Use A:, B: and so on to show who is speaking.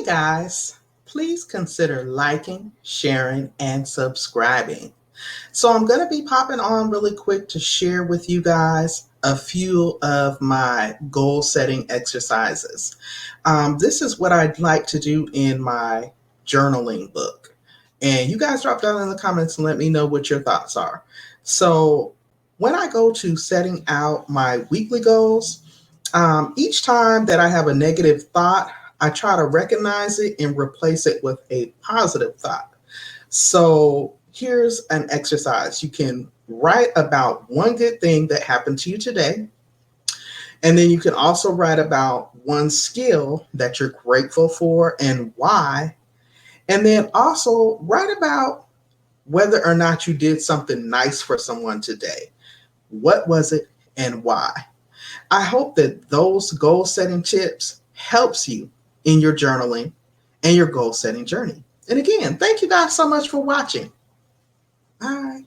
A: Hey guys, please consider liking, sharing, and subscribing. So I'm going to be popping on really quick to share with you guys a few of my goal setting exercises. This is what I'd like to do in my journaling book. And you guys drop down in the comments and let me know what your thoughts are. So when I go to setting out my weekly goals, each time that I have a negative thought, I try to recognize it and replace it with a positive thought. So here's an exercise. You can write about one good thing that happened to you today. And then you can also write about one skill that you're grateful for and why. And then also write about whether or not you did something nice for someone today. What was it and why? I hope that those goal setting tips helps you in your journaling and your goal setting journey. And again, thank you guys so much for watching. Bye.